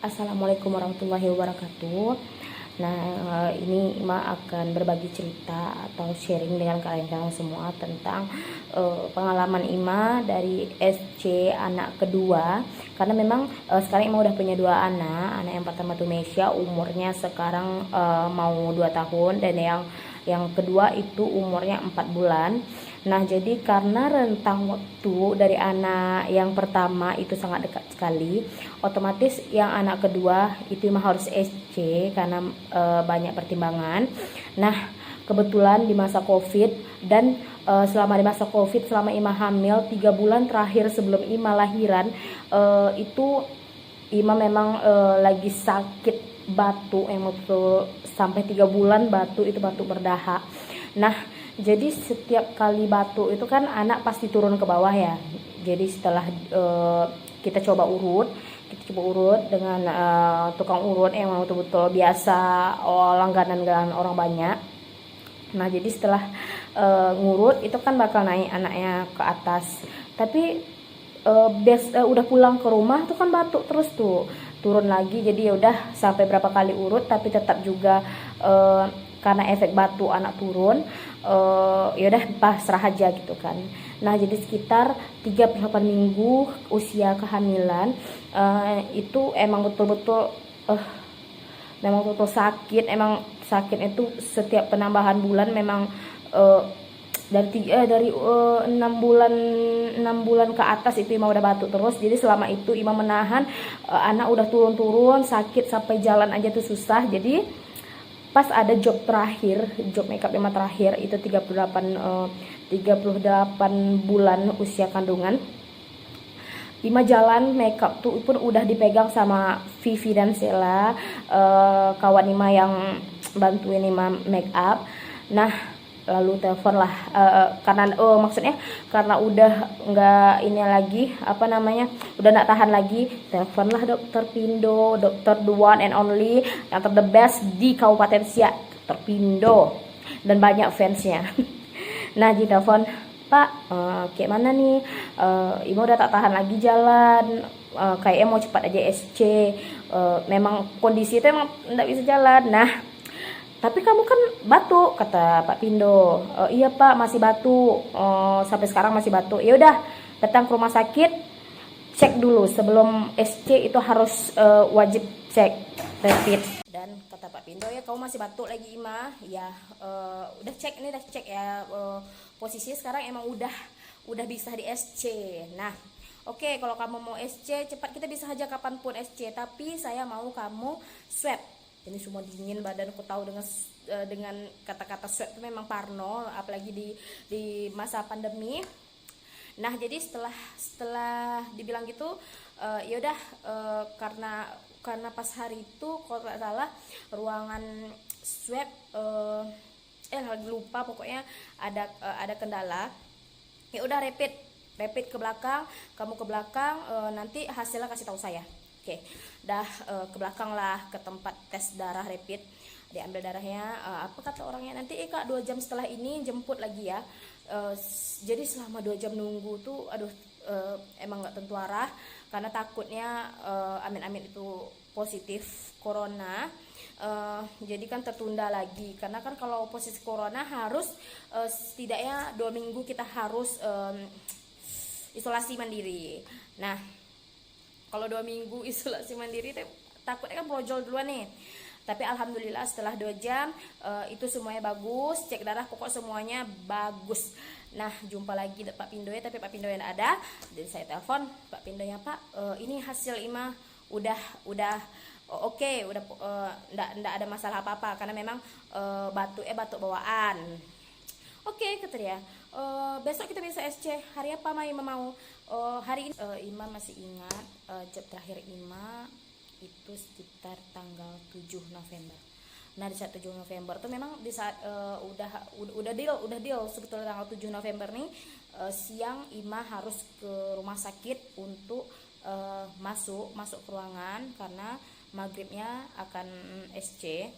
Assalamualaikum warahmatullahi wabarakatuh. Nah, ini Ima akan berbagi cerita atau sharing dengan kalian semua tentang pengalaman Ima dari SC anak kedua. Karena memang sekarang Ima udah punya dua anak. Anak yang pertama tuh Mesya, umurnya sekarang mau 2 tahun, dan yang kedua itu umurnya 4 bulan. Nah, jadi karena rentang waktu dari anak yang pertama itu sangat dekat sekali, otomatis yang anak kedua itu mah harus SC karena banyak pertimbangan. Nah, kebetulan di masa Covid, dan selama di masa Covid, selama Ima hamil 3 bulan terakhir sebelum Ima lahiran, itu Ima memang lagi sakit batuk yang betul sampai 3 bulan batuk, itu batuk berdahak. Nah, jadi setiap kali batuk itu kan anak pasti turun ke bawah ya. Jadi setelah kita coba urut, dengan tukang urut yang betul-betul biasa, langganan orang banyak. Nah, jadi setelah ngurut itu kan bakal naik anaknya ke atas. Tapi udah pulang ke rumah tuh kan batuk terus tuh, turun lagi. Jadi ya udah sampai berapa kali urut tapi tetap juga karena efek batuk anak turun, ya udah pasrah aja gitu kan. Nah, jadi sekitar 38 minggu usia kehamilan, itu emang betul-betul memang betul sakit. Emang sakit itu setiap penambahan bulan memang dari 6 bulan ke atas itu Ima udah batuk terus. Jadi selama itu Ima menahan, anak udah turun-turun sakit sampai jalan aja tuh susah. Jadi pas ada job makeup Ima terakhir itu 38 bulan usia kandungan, Ima jalan makeup tuh pun udah dipegang sama Vivi dan Sela, kawan Ima yang bantuin Ima makeup. Nah, lalu telepon lah, karena maksudnya karena udah nggak ini lagi, apa namanya, udah nggak tahan lagi, telepon lah dokter Pindo, dokter the one and only, yang the best di Kabupaten Siak, dokter Pindo, dan banyak fansnya. Nah, di telepon, Pak, kayak mana nih, Ibu udah tak tahan lagi jalan, kayaknya mau cepat aja SC, memang kondisi itu emang nggak bisa jalan. Nah, tapi kamu kan batuk, kata Pak Pindo. Iya Pak, masih batuk, sampai sekarang masih batuk. Ya udah, datang ke rumah sakit, cek dulu sebelum SC, itu harus wajib cek rapid. Dan kata Pak Pindo, ya kamu masih batuk lagi Ima, ya udah cek ya, posisinya sekarang emang udah bisa di SC. Nah, oke, kalau kamu mau SC cepat, kita bisa aja kapanpun SC, tapi saya mau kamu swab. Ini semua dingin badanku tahu dengan kata-kata swab itu memang parno, apalagi di masa pandemi. Nah, jadi setelah dibilang gitu, ya udah, karena pas hari itu kalau nggak salah ruangan swab, lagi lupa, pokoknya ada kendala. Ya udah, rapid ke belakang, kamu ke belakang, nanti hasilnya kasih tahu saya. Oke, dah ke belakang lah, ke tempat tes darah rapid, diambil darahnya. Apa kata orangnya, nanti Kak 2 jam setelah ini jemput lagi ya. Jadi selama 2 jam nunggu tuh, aduh, emang nggak tentu arah, karena takutnya amin-amin itu positif corona. Jadi kan tertunda lagi, karena kan kalau positif corona harus setidaknya 2 minggu kita harus isolasi mandiri. Nah, kalau 2 minggu isolasi mandiri takutnya kan brojol duluan nih. Tapi alhamdulillah setelah 2 jam itu semuanya bagus, cek darah, pokok semuanya bagus. Nah, jumpa lagi Pak Pindo ya, tapi Pak Pindo yang ada. Jadi saya telepon Pak Pindo ya, Pak, ini hasil Ima udah oke, udah enggak ada masalah apa-apa, karena memang batuk bawaan. Oke, kata dia. Besok kita bisa SC. Hari apa Ima mau? Hari ini Ima masih ingat, job terakhir Ima itu sekitar tanggal 7 November. Nah, di saat 7 November tuh memang di saat udah deal sebetulnya tanggal 7 November nih, siang Ima harus ke rumah sakit untuk masuk ke ruangan karena maghribnya akan SC.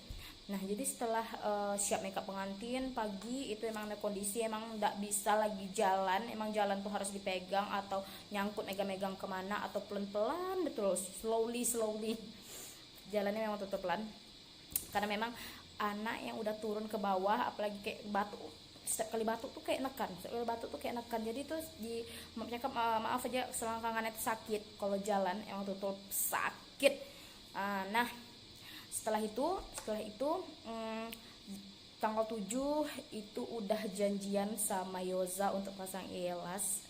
Nah, jadi setelah siap makeup pengantin pagi itu emang ada kondisi emang nggak bisa lagi jalan, emang jalan tuh harus dipegang atau nyangkut megang-megang kemana, atau pelan-pelan betul, slowly. jalannya memang tutup pelan karena memang anak yang udah turun ke bawah, apalagi kayak batuk, setiap kali batuk tuh kayak nekan, jadi tuh di cakap maaf aja selangkangan itu sakit kalau jalan emang tutup sakit. Nah setelah itu tanggal 7 itu udah janjian sama Yoza untuk pasang IELAS.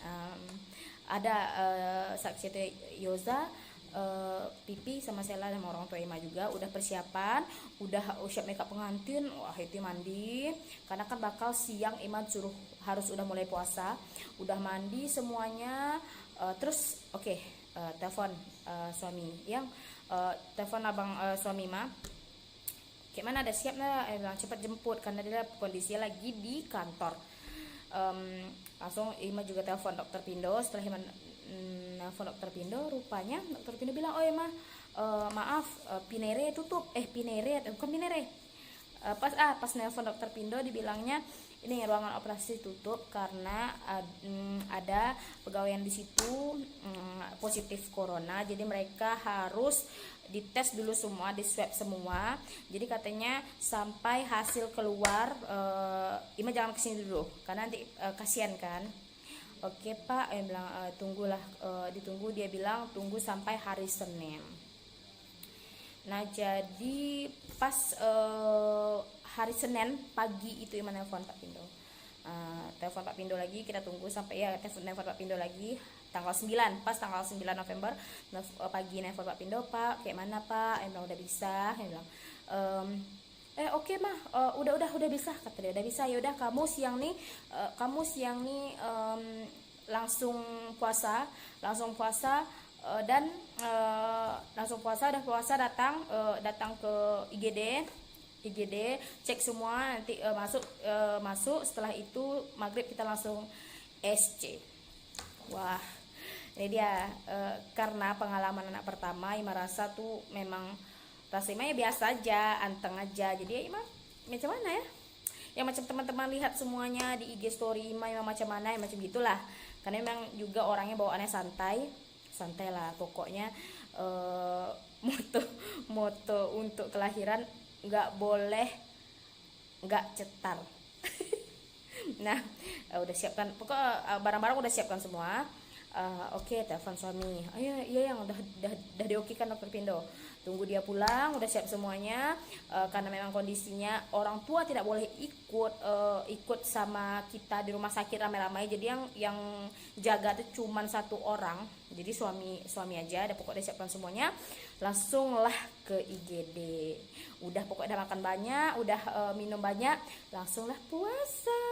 Ada saksi itu Yoza, Pipi sama Sela sama orang tua Ima juga udah persiapan, udah siap makeup pengantin. Wah itu mandi karena kan bakal siang Ima suruh harus udah mulai puasa, udah mandi semuanya. Terus telepon suami yang telepon abang suami mah, kayak mana ada siap nggak? Bilang cepat jemput karena dia kondisinya lagi di kantor. Langsung Ima juga telepon dokter Pindo. Setelah Ima telepon dokter Pindo, rupanya dokter Pindo bilang, oh Ima maaf, Pinere tutup. Bukan Pinere. Pas nelpon dokter Pindo dibilangnya ini ruangan operasi tutup karena ada pegawai yang di situ positif corona, jadi mereka harus dites dulu semua, di swab semua. Jadi katanya sampai hasil keluar, Ima jangan kesini dulu karena nanti kasihan kan. Oke Pak, bilang tunggulah, ditunggu. Dia bilang tunggu sampai hari Senin. Nah jadi pas hari Senin pagi itu Ima nelfon Pak Pindo. Telepon Pak Pindo lagi, kita tunggu sampai ya telepon Pak Pindo lagi tanggal 9, pas tanggal 9 November pagi nelfon Pak Pindo, Pak kayak mana Pak? Bilang udah bisa. Bilang oke mah, udah bisa, kata dia, udah bisa. Ya udah kamu siang nih langsung puasa dan langsung puasa datang ke IGD cek semua, nanti masuk. Setelah itu maghrib kita langsung SC. Wah ini dia, karena pengalaman anak pertama Ima rasa tuh memang rasanya ya biasa aja, anteng aja. Jadi ya Ima macam mana ya, yang macam teman-teman lihat semuanya di IG story Ima macam mana ya, macam gitulah. Karena memang juga orangnya bawaannya santai lah pokoknya. Moto untuk kelahiran nggak boleh nggak cetar. Nah udah siapkan pokoknya, barang-barang udah siapkan semua. Oke, telepon suami. Iya yang udah diokikan dokter Pindo. Tunggu dia pulang, udah siap semuanya. Karena memang kondisinya orang tua tidak boleh ikut sama kita di rumah sakit ramai-ramai. Jadi yang jaga tuh cuman 1 orang. Jadi suami aja. Ada pokoknya siapkan semuanya. Langsunglah ke IGD. Udah pokoknya udah makan banyak, udah minum banyak, langsunglah puasa.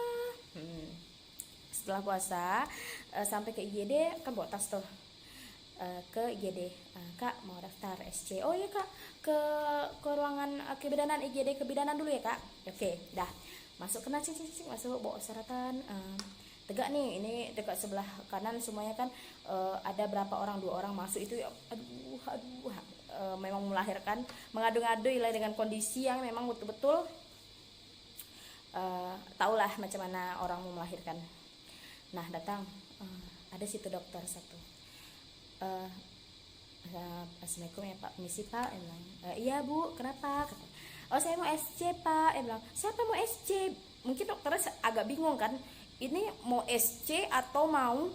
Setelah puasa sampai ke IGD kan bawa tas tuh, ke IGD, Kak mau daftar SC. Oh iya Kak, ke ruangan kebidanan IGD kebidanan dulu ya Kak. Oke, dah masuk, kena cing masuk, bawa syaratan. Tegak nih, ini dekat sebelah kanan semuanya kan, ada berapa orang, 2 orang masuk itu ya, aduh memang melahirkan, mengadu-ngadu lah dengan kondisi yang memang betul-betul tahulah macam mana orang mau melahirkan. Nah datang, ada situ dokter satu. Assalamualaikum ya Pak, misi Pak. Bilang, iya Bu, kenapa? Kata, oh saya mau SC Pak. Bilang, siapa mau SC? Mungkin dokternya agak bingung kan, ini mau SC atau mau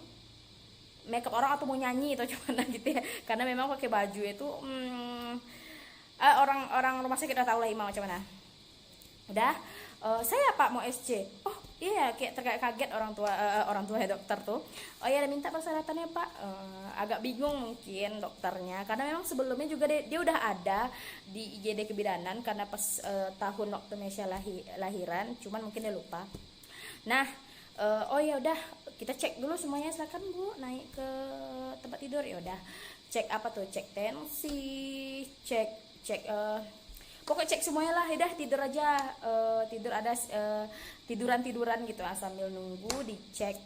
makeup orang atau mau nyanyi atau gimana gitu ya. Karena memang pakai baju itu orang rumah sakit udah tahu lah Ima macam mana. Udah, saya Pak mau SC. Oh iya, kayak kaget orang tua dokter tuh. Oh iya, minta persyaratannya Pak. Agak bingung mungkin dokternya karena memang sebelumnya juga dia udah ada di IGD kebidanan karena pas tahun waktu Mesya lahiran, cuman mungkin dia lupa. Nah oh ya udah, kita cek dulu semuanya, silakan Bu naik ke tempat tidur. Ya udah, cek apa tuh, cek tensi, cek pokoknya cek semuanya lah. Udah tidur aja, tidur ada tiduran gitu sambil nunggu dicek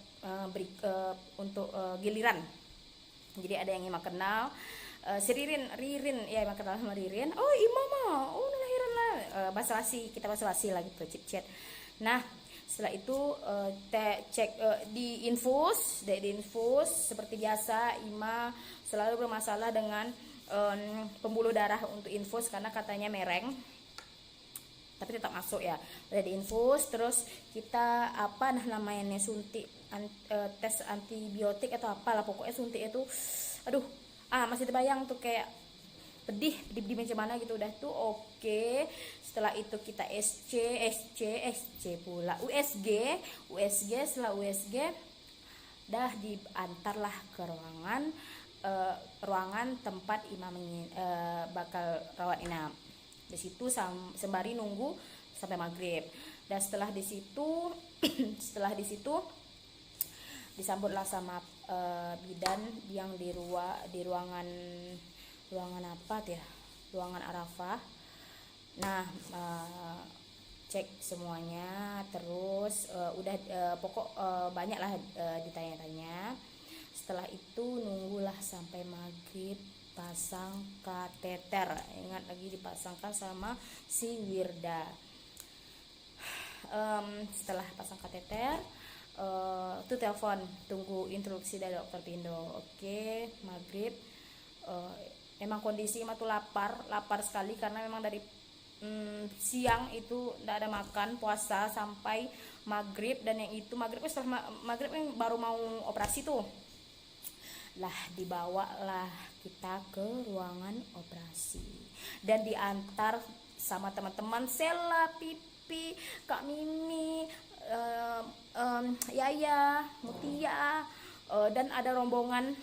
untuk giliran. Jadi ada yang Ima kenal, Ririn ya, Ima kenal sama Ririn. Oh Ima mah, oh lahiran lah, kita basa-basi lah gitu, chat. Nah setelah itu cek di infus seperti biasa. Ima selalu bermasalah dengan pembuluh darah untuk infus karena katanya mereng, tapi tetap masuk ya. Udah diinfus, terus kita apa namanya suntik tes antibiotik atau apalah, pokoknya suntik itu aduh masih terbayang tuh kayak pedih macam mana gitu. Udah tuh oke. Setelah itu kita SC pula USG. Setelah USG dah diantarlah ke ruangan tempat imam bakal rawat inap. Di situ sembari nunggu sampai maghrib. Dan setelah di situ disambutlah sama bidan yang di ruangan apa tuh ya, ruangan Arafah. Nah, cek semuanya, terus udah pokok banyak lah ditanya-tanya. Setelah itu nunggulah sampai maghrib pasang kateter. Ingat lagi dipasangkan sama si Wirda. Setelah pasang kateter itu telepon, tunggu instruksi dari dokter Pindo. Oke, maghrib. Memang kondisi Ima tuh lapar sekali karena memang dari siang itu tidak ada makan, puasa sampai maghrib. Dan yang itu setelah maghrib yang baru mau operasi tuh lah, dibawalah kita ke ruangan operasi dan diantar sama teman-teman Sela, Pipi, Kak Mimi, Yaya, Mutia, dan ada rombongan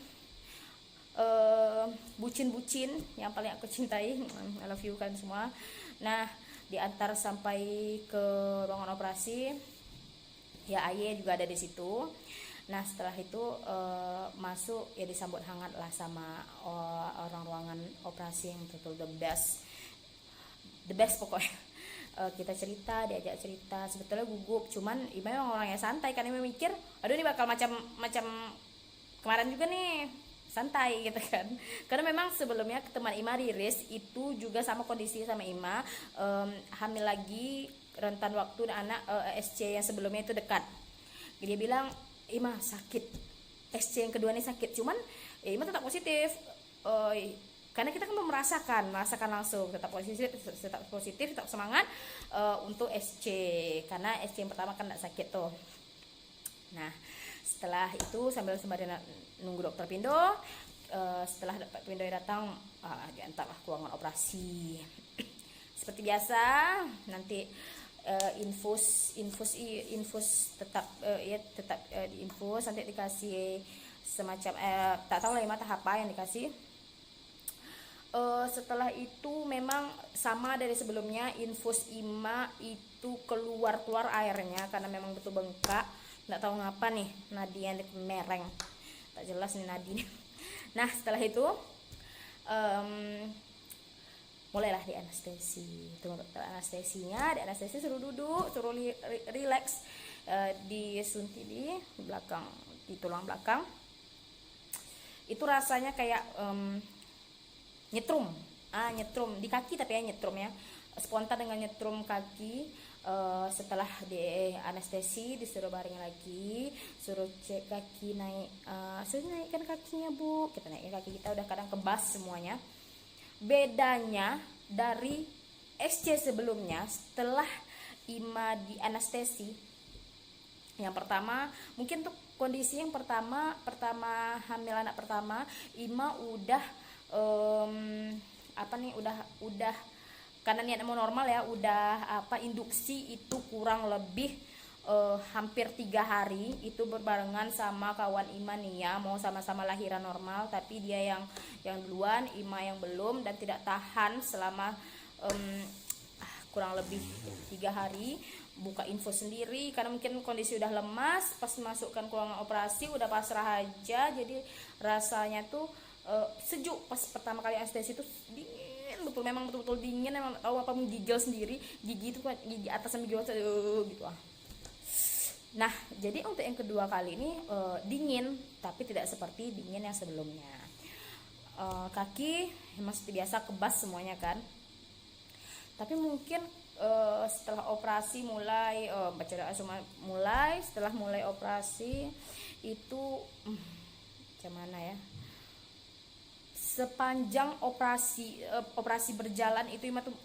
bucin-bucin yang paling aku cintai. I love you kan semua. Nah, diantar sampai ke ruangan operasi. Ya, Aye juga ada di situ. Nah, setelah itu masuk ya, disambut hangat lah sama orang ruangan operasi yang betul the best pokoknya. Kita cerita, diajak cerita, sebetulnya gugup, cuman Ima memang orangnya santai kan. Ima mikir, aduh ini bakal macam kemarin juga nih, santai gitu kan. Karena memang sebelumnya teman Ima Riris itu juga sama kondisi sama Ima, hamil lagi, rentan waktu anak SC yang sebelumnya itu dekat. Dia bilang, Ima sakit, SC yang kedua nih sakit, cuman Ima tetap positif, karena kita kan merasakan langsung, tetap positif, tetap semangat untuk SC, karena SC yang pertama kan tidak sakit tuh. Nah, setelah itu sambil sembari nunggu dokter Pindo, setelah dokter Pindo datang, diantarlah ke ruangan operasi. Seperti biasa, nanti infus tetap diinfus, nanti dikasih semacam tak tahu lah Ima tahap apa yang dikasih. Setelah itu memang sama dari sebelumnya, infus Ima itu keluar airnya karena memang betul bengkak, nggak tahu ngapa nih nadi yang mereng, tak jelas nih nadi. Nah, setelah itu mulailah di anestesi. Tunggu dokter anestesinya, di anestesi suruh duduk, suruh relax, disuntik di belakang, di tulang belakang. Itu rasanya kayak nyetrum di kaki, tapi ya nyetrum ya, spontan dengan nyetrum kaki. Setelah di anestesi disuruh baring lagi, suruh cek kaki, suruh naikkan kakinya Bu. Kita naikin kaki, kita udah kadang kebas semuanya. Bedanya dari SC sebelumnya, setelah Ima di anestesi yang pertama, mungkin untuk kondisi yang pertama hamil anak pertama, Ima udah udah karena niatnya mau normal ya, udah induksi itu kurang lebih hampir 3 hari. Itu berbarengan sama kawan Ima nih ya, mau sama-sama lahiran normal, tapi dia yang duluan, Ima yang belum, dan tidak tahan selama kurang lebih 3 hari. Buka info sendiri karena mungkin kondisi udah lemas. Pas masukkan ke ruangan operasi udah pasrah aja, jadi rasanya tuh sejuk. Pas pertama kali anestesi itu dingin betul, memang betul-betul dingin. Emang tahu apa, menggigil sendiri, gigi itu kan, gigi atas sama gigi bawah gitu. Nah, jadi untuk yang kedua kali ini dingin, tapi tidak seperti dingin yang sebelumnya. Kaki masih biasa kebas semuanya kan, tapi mungkin setelah operasi mulai setelah mulai operasi itu macam mana ya, sepanjang operasi berjalan itu Ima tuh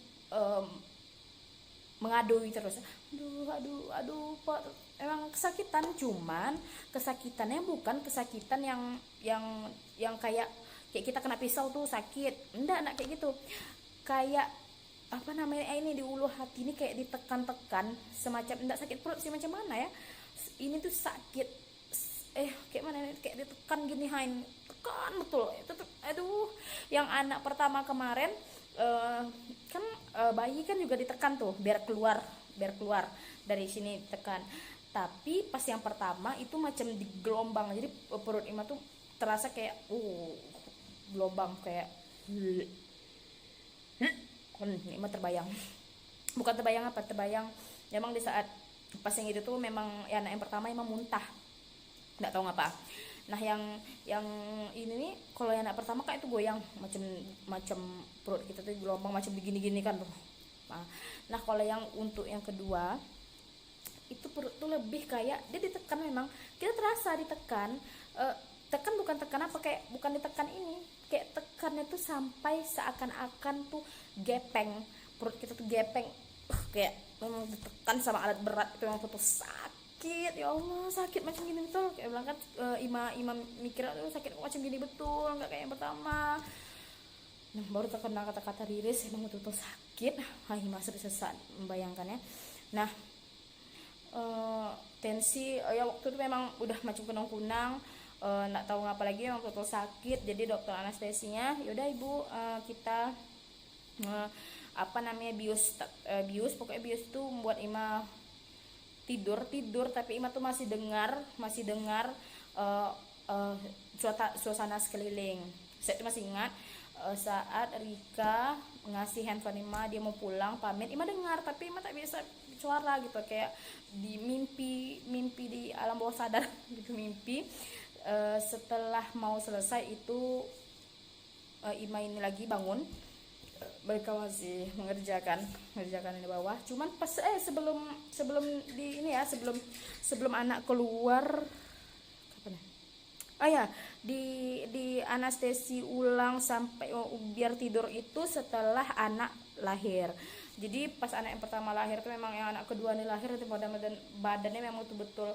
mengadui terus, aduh Pak, emang kesakitan, cuman kesakitannya bukan kesakitan yang kayak kita kena pisau tuh sakit, enggak kayak gitu, kayak apa namanya ini di ulu hati ini kayak ditekan-tekan semacam, enggak sakit perut sih, macam mana ya, ini tuh sakit, kayak mana, kayak ditekan gini, tekan betul itu tuh, aduh. Yang anak pertama kemarin kan bayi kan juga ditekan tuh biar keluar dari sini, tekan, tapi pas yang pertama itu macam digelombang, jadi perut Ima tuh terasa kayak gelombang kayak Ima terbayang, bukan terbayang apa, terbayang memang di saat pas yang itu tuh memang ya, anak yang pertama Ima muntah, nggak tahu ngapa. Nah yang ini nih, kalau yang anak pertama kayak itu goyang macam perut kita tuh gelombang macam begini-gini kan tuh. Nah kalau yang untuk yang kedua itu perut tuh lebih kayak dia ditekan, memang kita terasa ditekan, tekan bukan tekan apa, kayak bukan ditekan ini, kayak tekannya tuh sampai seakan-akan tuh gepeng, perut kita tuh gepeng, kayak memang ditekan sama alat berat itu, memang tuh sakit, ya Allah sakit macam gini betul, kayak bilang kan Ima mikir sakit macam gini betul, nggak kayak yang pertama. Nah baru terkena kata-kata Riris, emang betul-betul sakit, Ima sesak membayangkannya. Nah tensi ya waktu itu memang udah macam kunang-kunang, nggak tahu ngapa lagi, memang betul sakit. Jadi dokter anestesinya, yaudah ibu, kita apa namanya bius, pokoknya bius tuh membuat Ima tidur, tapi Ima tuh masih dengar suasana sekeliling. Saya tuh masih ingat saat Rika ngasih handphone Ima, dia mau pulang pamit, Ima dengar tapi Ima tak bisa suara gitu, kayak di mimpi di alam bawah sadar gitu, mimpi. Setelah mau selesai itu Ima ini lagi bangun, mereka masih mengerjakan di bawah, cuman pas sebelum di ini ya, sebelum anak keluar, kapan ya, di anestesi ulang sampai biar tidur itu setelah anak lahir. Jadi pas anak yang pertama lahir tuh memang yang anak kedua nih lahir itu badannya memang betul-betul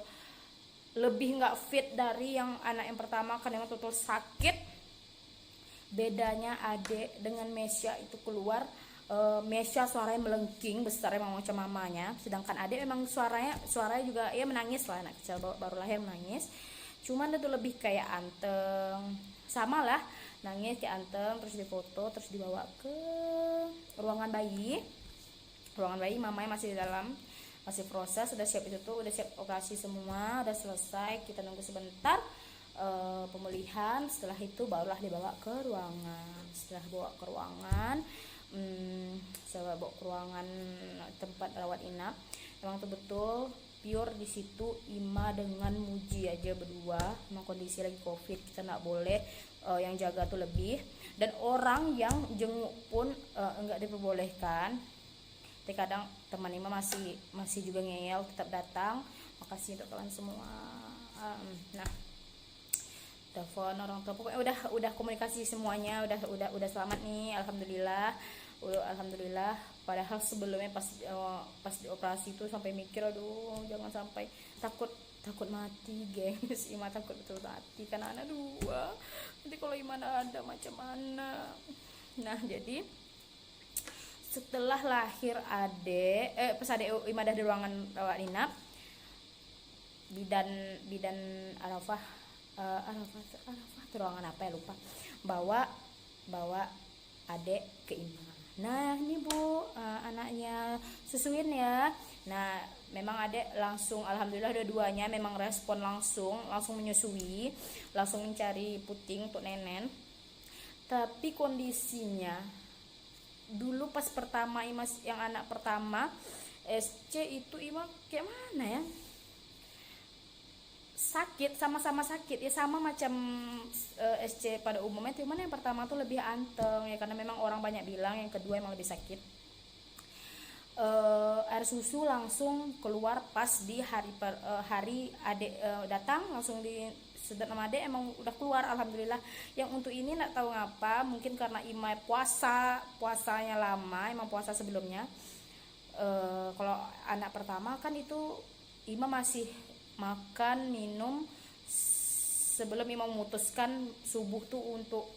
lebih nggak fit dari yang anak yang pertama, karena memang betul sakit. Bedanya Ade dengan Mesya itu keluar, Mesya suaranya melengking besar memang macam mamanya, sedangkan Ade memang suaranya juga ya menangis lah, anak kecil baru lahir menangis, cuman itu lebih kayak anteng, sama lah nangis kayak anteng, terus difoto, terus dibawa ke ruangan bayi, mamanya masih di dalam, masih proses, udah siap, itu tuh udah siap operasi semua, udah selesai, kita nunggu sebentar pemulihan. Setelah itu barulah dibawa ke ruangan. Setelah bawa ke ruangan, saya bawa ke ruangan tempat rawat inap, memang betul pure di situ Ima dengan Muji aja berdua. Memang kondisi lagi covid, kita nggak boleh, yang jaga tuh lebih, dan orang yang jenguk pun nggak diperbolehkan. Tapi kadang teman Ima masih juga ngeyel, tetap datang. Makasih untuk kalian semua. Nah telepon orang tua, pokoknya udah komunikasi semuanya, udah selamat nih, alhamdulillah. Padahal sebelumnya pas di operasi itu sampai mikir, aduh jangan sampai, takut mati gengs, Ima takut betul mati karena anak dua, nanti kalau Ima ada macam mana. Nah jadi setelah lahir pas Ima ada di ruangan rawat inap, bidan Arafah ruangan apa ya lupa, bawa adek ke Ima. Nah ini bu, anaknya susuin ya. Nah memang adek langsung, alhamdulillah dua-duanya memang respon langsung menyusui, langsung mencari puting untuk nenen. Tapi kondisinya dulu pas pertama Ima, yang anak pertama SC itu Ima kayak mana ya, sakit, sama-sama sakit ya, sama macam SC pada umumnya, cuman yang pertama tuh lebih anteng ya, karena memang orang banyak bilang yang kedua emang lebih sakit. Air susu langsung keluar pas di hari adek datang, langsung sedang sama adek emang udah keluar alhamdulillah. Yang untuk ini nggak tahu ngapa, mungkin karena Ima puasanya lama, emang puasa sebelumnya. Kalau anak pertama kan itu Ima masih makan minum sebelum Ima memutuskan subuh tuh untuk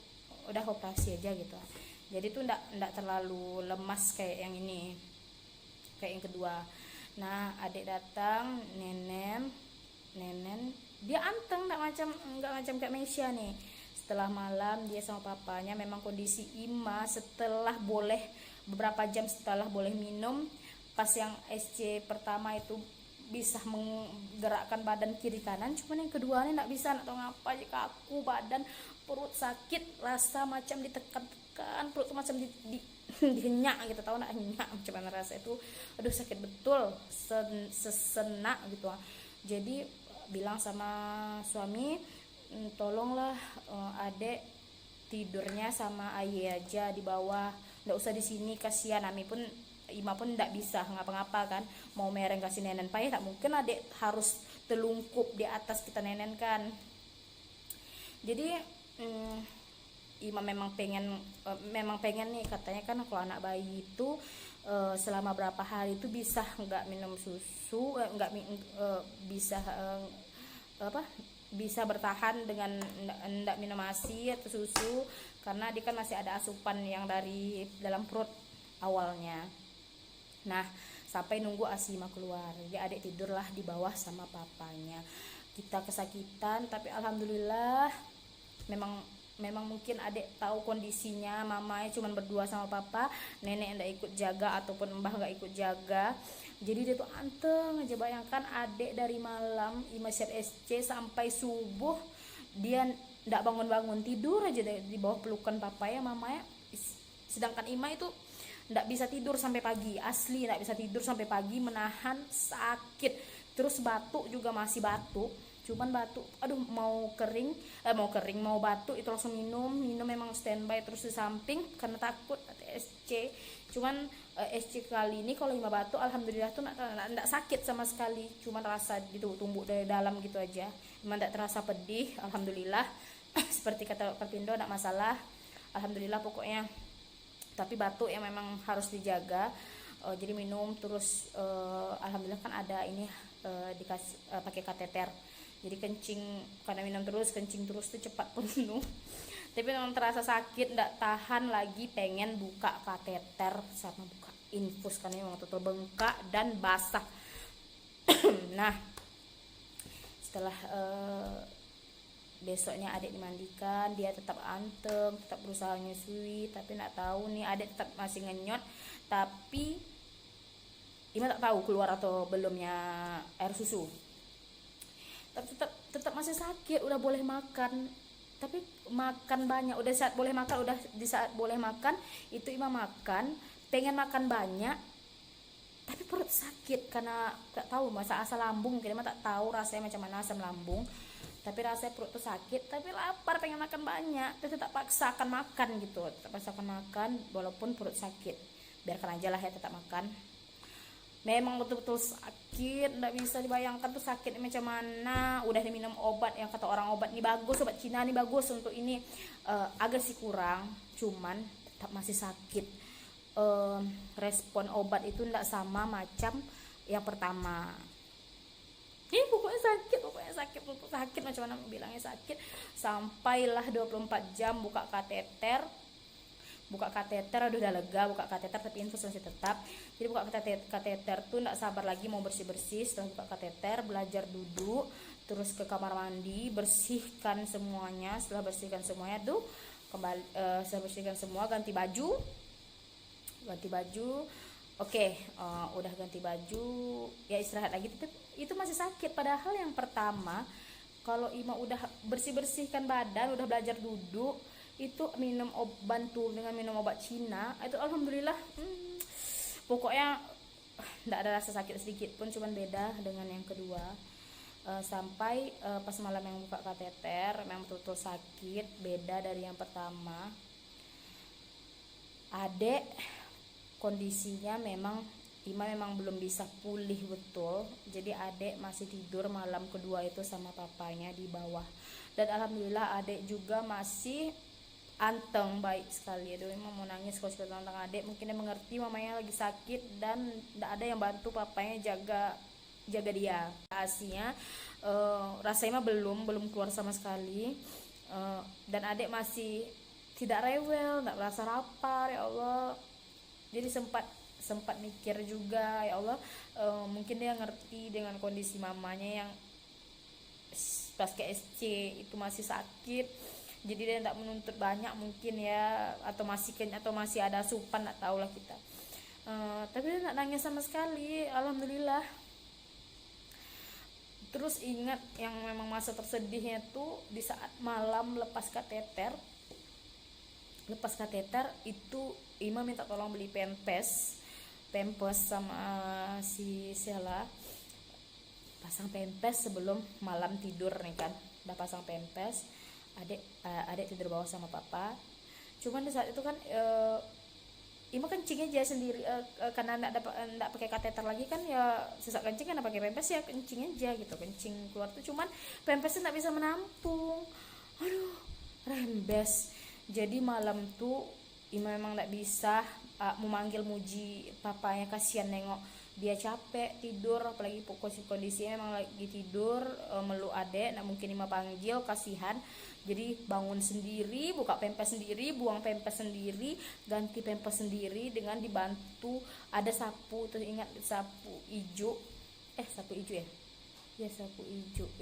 udah operasi aja gitu. Jadi tuh ndak terlalu lemas kayak yang ini, kayak yang kedua. Nah adik datang, nenen dia anteng, nggak macam kayak Meisha nih. Setelah malam dia sama papanya, memang kondisi Ima setelah boleh beberapa jam setelah boleh minum, pas yang SC pertama itu bisa menggerakkan badan kiri kanan, cuman yang kedua ini nggak bisa, nggak tahu ngapa aja, kaku badan, perut sakit, rasa macam ditekan-tekan, perut macam dihenyak gitu, tahu nggak henyak macam mana rasa itu, aduh sakit betul, sesenak gitu. Jadi bilang sama suami, tolonglah adek tidurnya sama Aye aja di bawah, nggak usah di sini, kasihan. Ima pun nggak bisa ngapa-ngapa kan, mau mereng kasih nenen payah, tak mungkin adek harus telungkup di atas kita nenen kan. Jadi Ima memang pengen nih, katanya kan kalau anak bayi itu selama berapa hari itu bisa nggak minum susu, bisa bertahan dengan nggak minum ASI atau susu, karena dia kan masih ada asupan yang dari dalam perut awalnya. Nah sampai nunggu ASI Ima keluar, jadi adik tidurlah di bawah sama papanya. Kita kesakitan, tapi alhamdulillah memang mungkin adik tahu kondisinya, mamanya cuma berdua sama papa, nenek nggak ikut jaga ataupun mbah nggak ikut jaga, jadi dia tuh anteng aja. Bayangkan adik dari malam Ima siap SC sampai subuh dia nggak bangun tidur aja di bawah pelukan papa ya mamanya. Sedangkan Ima itu nggak bisa tidur sampai pagi, asli nggak bisa tidur sampai pagi, menahan sakit, terus batuk juga masih batuk, cuman batuk aduh mau batuk itu langsung minum memang standby terus di samping karena takut SC. Cuman SC kali ini kalau Ima batuk alhamdulillah tuh nggak sakit sama sekali, cuman rasa itu tumbuk dari dalam gitu aja, emang nggak terasa pedih alhamdulillah. Seperti kata Perpindo nggak masalah alhamdulillah pokoknya, tapi batuk yang memang harus dijaga. Jadi minum terus, alhamdulillah kan ada ini dikasih pakai kateter, jadi kencing, karena minum terus kencing terus tuh cepat penuh. Tapi memang terasa sakit, nggak tahan lagi, pengen buka kateter sama buka infus karena memang total bengkak dan basah. Nah setelah besoknya adik dimandikan, dia tetap anteng, tetap berusaha nyusui, tapi nggak tahu nih adik tetap masih ngenyot. Tapi Ima tak tahu keluar atau belumnya air susu, tapi tetap masih sakit. Udah boleh makan, tapi makan banyak, udah saat boleh makan, udah di saat boleh makan itu Ima makan, pengen makan banyak, tapi perut sakit karena nggak tahu masa asam lambung, kira tak tahu rasanya macam mana asam lambung, tapi rasanya perut tuh sakit, tapi lapar pengen makan banyak, tapi tetap paksakan makan gitu, tetap paksakan makan walaupun perut sakit, biarkan aja lah ya, tetap makan. Memang betul-betul sakit, nggak bisa dibayangkan tuh sakitnya macam mana. Udah diminum obat yang kata orang obat ini bagus, obat Cina ini bagus untuk ini, agak sih kurang, cuman tetap masih sakit. Respon obat itu nggak sama macam yang pertama. Pokoknya sakit macam mana bilangnya sakit. Sampailah 24 jam buka kateter udah lega, buka kateter tapi infus masih tetap. Jadi buka kateter tuh nggak sabar lagi mau bersih. Setelah buka kateter belajar duduk, terus ke kamar mandi, bersihkan semuanya. Setelah bersihkan semuanya tuh kembali, saya bersihkan semua, ganti baju. Oke, udah ganti baju ya istirahat lagi, tapi itu masih sakit. Padahal yang pertama kalau Ima udah bersihkan badan, udah belajar duduk, itu bantu dengan minum obat Cina itu alhamdulillah, pokoknya nggak ada rasa sakit sedikit pun, cuman beda dengan yang kedua. Sampai pas malam yang buka kateter memang betul sakit, beda dari yang pertama. Adek kondisinya memang Ima memang belum bisa pulih betul, jadi adek masih tidur malam kedua itu sama papanya di bawah. Dan alhamdulillah adek juga masih anteng, baik sekali. Aduh, emang mau nangis kalau cerita tentang adek. Mungkin dia mengerti mamanya lagi sakit dan tidak ada yang bantu papanya jaga dia. Asinya rasanya belum keluar sama sekali. Dan adek masih tidak rewel, tidak merasa lapar, ya Allah. Jadi sempat mikir juga, ya Allah, mungkin dia ngerti dengan kondisi mamanya yang pas ke SC itu masih sakit, jadi dia tidak menuntut banyak mungkin ya, atau masih ada asupan, tak tahulah kita. Tapi dia tidak nangis sama sekali, alhamdulillah. Terus ingat yang memang masa tersedihnya tuh di saat malam lepas kateter itu Ima minta tolong beli pampers sama si Sela, pasang pampers sebelum malam tidur nih kan. Udah pasang pampers, adik tidur bawah sama papa. Cuman di saat itu kan Ima kencing aja sendiri, karena enggak pakai kateter lagi kan, ya sesak kencing kan pakai pampers, ya kencing aja gitu, kencing keluar tuh. Cuman pampersnya enggak bisa menampung, aduh rembes. Jadi malam tuh Ima memang nggak bisa memanggil muji papanya, kasihan nengok dia capek tidur, apalagi kondisinya memang lagi tidur, meluk adek, nah mungkin Ima panggil, kasihan. Jadi bangun sendiri, buka pempes sendiri, buang pempes sendiri, ganti pempes sendiri dengan dibantu ada sapu. Terus ingat sapu ijo ya,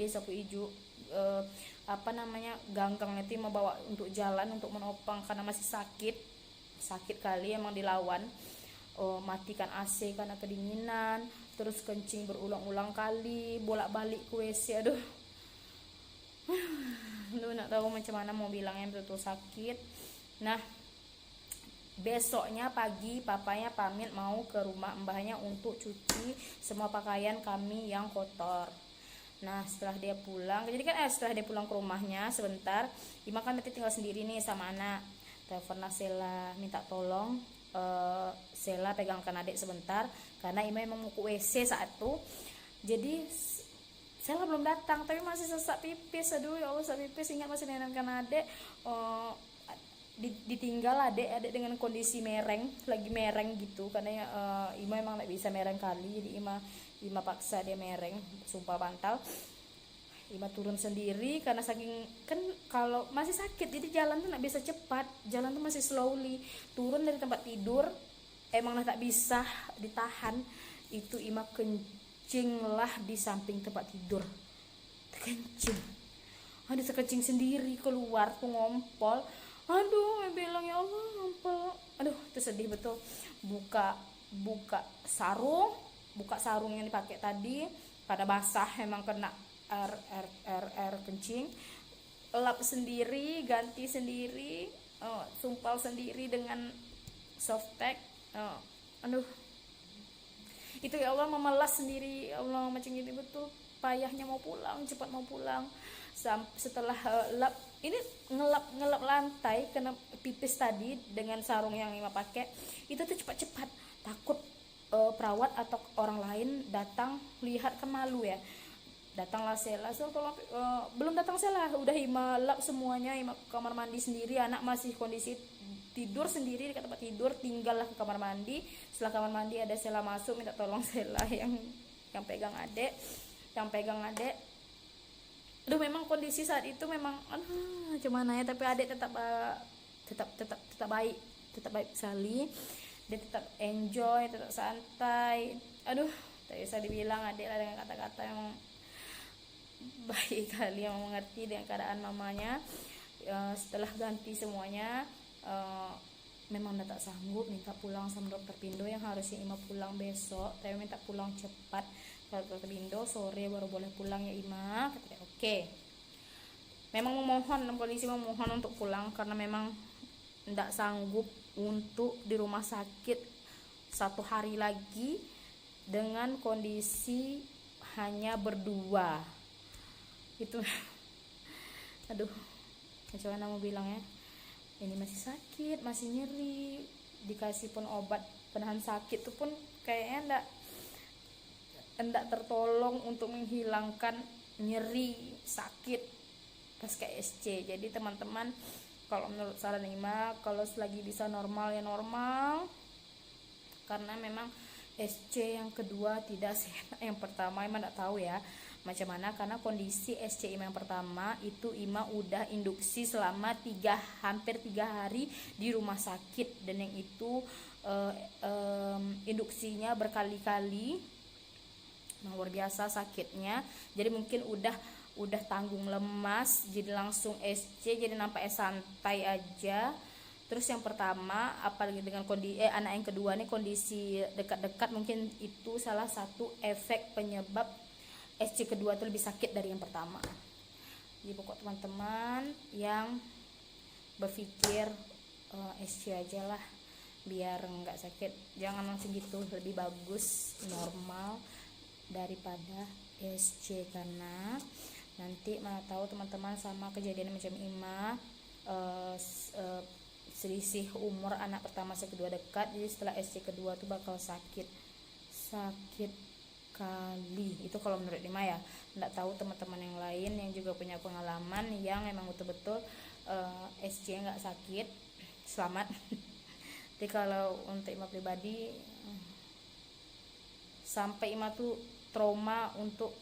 sapu ijo, apa namanya, ganggang itu mau bawa untuk jalan, untuk menopang karena masih sakit kali emang dilawan. Matikan AC karena kedinginan, terus kencing berulang-ulang kali, bolak-balik ke WC. Aduh lu nggak tahu macam mana mau bilangnya, betul sakit. Nah, besoknya pagi papanya pamit mau ke rumah mbahnya untuk cuci semua pakaian kami yang kotor. Nah, setelah dia pulang ke rumahnya sebentar, Ima kan berarti tinggal sendiri nih sama anak. Telepon Sela minta tolong Sela pegangkan adik sebentar karena Ima emang mau ke WC saat itu. Jadi Sela belum datang tapi masih sesak pipis. Aduh ya Allah, sesak pipis. Ingat masih nenekkan adik. Ditinggal adik dengan kondisi lagi mereng gitu, karena Ima emang nggak bisa mereng kali, jadi Ima paksa dia mereng, sumpah bantal. Ima turun sendiri karena saking kan kalau masih sakit, jadi jalan tuh nggak bisa cepat, jalan tuh masih slowly. Turun dari tempat tidur emang tak bisa ditahan, itu Ima kencing lah di samping tempat tidur, kencing. Ada sekencing sendiri keluar tuh ngompol. Aduh, bilang ya Allah ngompol. Aduh, itu sedih betul. Buka sarung yang dipakai tadi pada basah, emang kena air kencing. Lap sendiri, ganti sendiri, sumpal sendiri dengan softtek. Aduh, itu ya Allah, memelas sendiri. Ya Allah, macam gitu betul. Payahnya mau pulang, cepat mau pulang. Setelah lap ini ngelap lantai kena pipis tadi dengan sarung yang Ima pakai, itu tuh cepat takut perawat atau orang lain datang lihat, kan malu ya. Datanglah Sela, tolong, belum datang Sela, udah Ima lap semuanya. Ima ke kamar mandi sendiri, anak masih kondisi tidur sendiri di tempat tidur, tinggallah ke kamar mandi. Setelah kamar mandi ada Sela masuk, minta tolong Sela yang pegang adek. Aduh, memang kondisi saat itu memang gimana ya, tapi adek tetap baik sekali. Dia tetap enjoy, tetap santai. Aduh, tak bisa dibilang adek lah dengan kata-kata yang baik kali, yang mengerti dengan keadaan mamanya. Setelah ganti semuanya, memang udah tak sanggup, minta pulang sama dokter Pindo yang harusnya Ima pulang besok, tapi minta pulang cepat. Dokter Pindo sore baru boleh pulang ya Ima, katanya oke. Memang kondisi memohon untuk pulang karena memang tidak sanggup untuk di rumah sakit 1 hari lagi dengan kondisi hanya berdua. Itu aduh, macam mana mau bilang ya, ini masih sakit, masih nyeri, dikasih pun obat penahan sakit tuh pun kayaknya enggak tertolong untuk menghilangkan nyeri sakit pas ke SC. Jadi teman-teman, kalau menurut saran Ima, kalau selagi bisa normal ya normal, karena memang SC yang kedua tidak seenak yang pertama. Ima enggak tahu ya macam mana, karena kondisi SC Ima yang pertama itu Ima udah induksi selama hampir 3 hari di rumah sakit, dan yang itu induksinya berkali-kali, luar biasa sakitnya. Jadi mungkin udah tanggung lemas, jadi langsung SC, jadi nampaknya santai aja. Terus yang pertama, apalagi dengan anak yang kedua nih kondisi dekat-dekat, mungkin itu salah satu efek penyebab SC kedua itu lebih sakit dari yang pertama. Jadi pokok teman-teman yang berpikir SC aja lah biar nggak sakit, jangan langsung gitu, lebih bagus normal daripada SC, karena nanti mana tahu teman-teman sama kejadian macam Ima, selisih umur anak pertama sama kedua dekat, jadi setelah SC kedua tuh bakal sakit kali. Itu kalau menurut Ima ya, nggak tahu teman-teman yang lain yang juga punya pengalaman yang emang betul-betul SC nggak sakit, selamat. Tapi kalau untuk Ima pribadi, sampai Ima tuh trauma untuk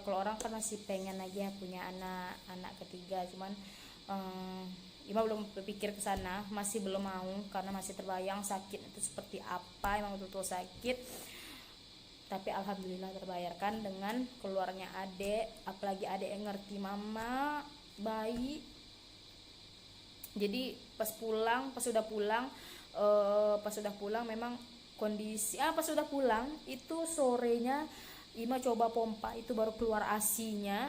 kalau orang kan masih pengen aja punya anak ketiga, cuman Ima belum berpikir ke sana, masih belum mau, karena masih terbayang sakit itu seperti apa, emang betul-betul sakit. Tapi alhamdulillah terbayarkan dengan keluarnya adik, apalagi adik yang ngerti mama baik. Jadi pas sudah pulang memang kondisi pas sudah pulang itu sorenya Ima coba pompa, itu baru keluar ASI Ima.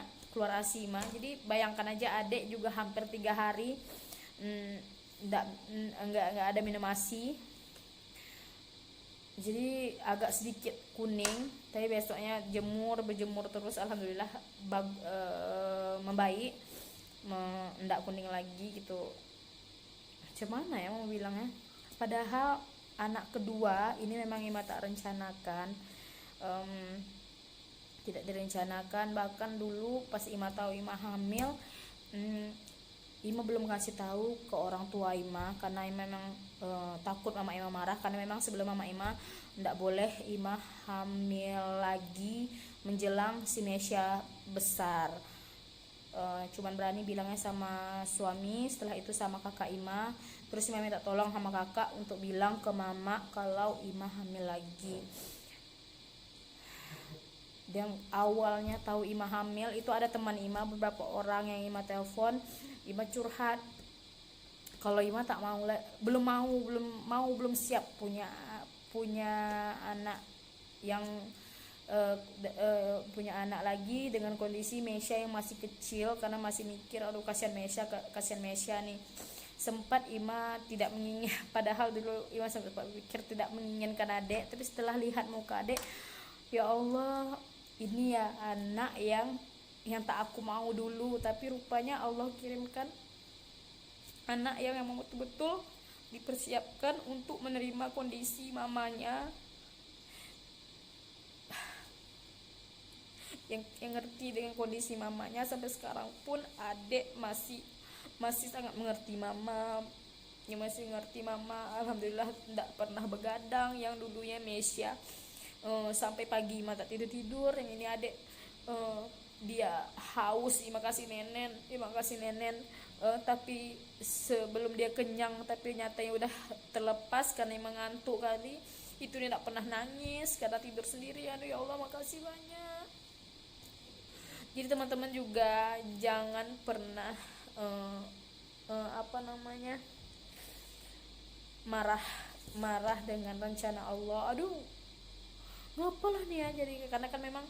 Jadi bayangkan aja, adik juga hampir 3 hari enggak ada minum ASI, jadi agak sedikit kuning. Tapi besoknya berjemur terus, alhamdulillah membaik, enggak kuning lagi gitu. Cuman ya mau bilangnya, padahal anak kedua ini memang Ima tak rencanakan, tidak direncanakan. Bahkan dulu pas Ima tahu Ima hamil, Ima belum kasih tahu ke orang tua Ima, karena Ima memang takut mama Ima marah, karena memang sebelum mama Ima ndak boleh Ima hamil lagi menjelang si Mesya besar. Cuman berani bilangnya sama suami, setelah itu sama kakak Ima. Terus Ima minta tolong sama kakak untuk bilang ke mama kalau Ima hamil lagi. Dan awalnya tahu Ima hamil itu ada teman Ima, beberapa orang yang Ima telepon, Ima curhat kalau Ima tak mau, belum siap punya anak yang punya anak lagi dengan kondisi Mesya yang masih kecil, karena masih mikir aduh kasihan Mesya nih. Sempat Ima tidak menginginkan, padahal dulu Ima sempat pikir tidak menginginkan adik, tapi setelah lihat muka adik, ya Allah, ini ya anak yang tak aku mau dulu, tapi rupanya Allah kirimkan anak yang memang betul-betul dipersiapkan untuk menerima kondisi mamanya, yang ngerti dengan kondisi mamanya. Sampai sekarang pun adik masih sangat mengerti mama, alhamdulillah tidak pernah begadang. Yang dulunya Mesya sampai pagi Ima tak tidur, yang ini adik dia haus, Ima kasih nenen, tapi sebelum dia kenyang, tapi nyatanya udah terlepas karena Ima ngantuk kali. Itu dia tidak pernah nangis karena tidur sendirian. Ya Allah, makasih banyak. Jadi teman-teman juga jangan pernah marah dengan rencana Allah. Aduh, ngapalah nih ya, jadi karena kan memang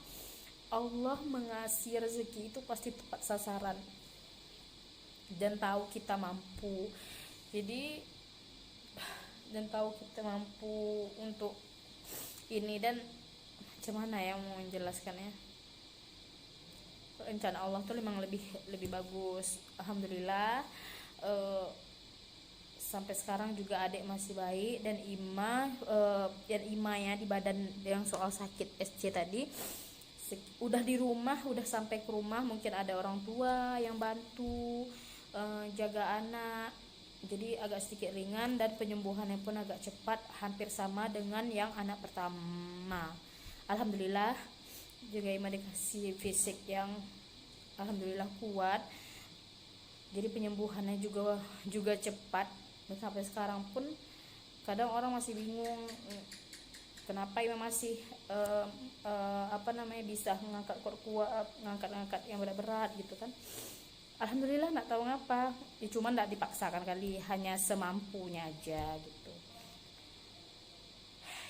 Allah mengasih rezeki itu pasti tepat sasaran dan tahu kita mampu. Jadi dan tahu kita mampu untuk ini, dan macam mana ya mau menjelaskannya, rencana Allah tuh memang lebih bagus. Alhamdulillah sampai sekarang juga adik masih baik, dan Ima ya di badan yang soal sakit SC tadi udah di rumah, udah sampai ke rumah, mungkin ada orang tua yang bantu jaga anak, jadi agak sedikit ringan dan penyembuhannya pun agak cepat, hampir sama dengan yang anak pertama. Alhamdulillah juga Ima dikasih fisik yang alhamdulillah kuat, jadi penyembuhannya juga cepat. Dan sampai sekarang pun kadang orang masih bingung kenapa Ima masih bisa ngangkat kuat, ngangkat yang berat-berat gitu kan. Alhamdulillah, nggak tahu ngapa ya, cuman nggak dipaksakan kali, hanya semampunya aja gitu.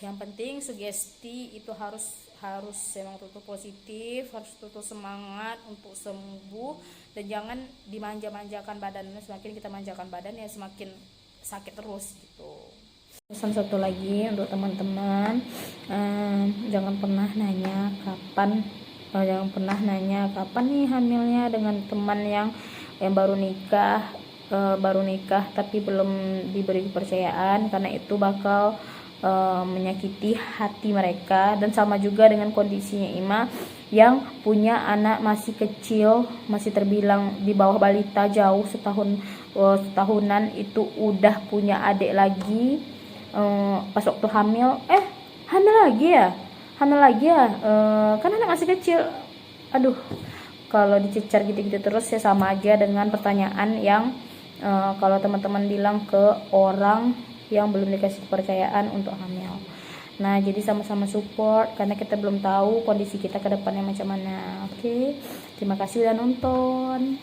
Yang penting sugesti itu harus memang tutup positif, harus tutup semangat untuk sembuh, dan jangan dimanja-manjakan badannya. Semakin kita manjakan badan ya semakin sakit terus gitu. Pesan satu lagi untuk teman-teman, jangan pernah nanya kapan nih hamilnya dengan teman yang baru nikah tapi belum diberi kepercayaan, karena itu bakal menyakiti hati mereka. Dan sama juga dengan kondisinya Ima yang punya anak masih kecil, masih terbilang di bawah balita, jauh setahunan, itu udah punya adik lagi. Pas waktu hamil hamil lagi ya, kan anak masih kecil. Aduh, kalau dicecar gitu-gitu terus ya sama aja dengan pertanyaan yang kalau teman-teman bilang ke orang yang belum dikasih kepercayaan untuk hamil. Nah, jadi sama-sama support karena kita belum tahu kondisi kita ke depannya macam mana. Oke. Terima kasih udah nonton.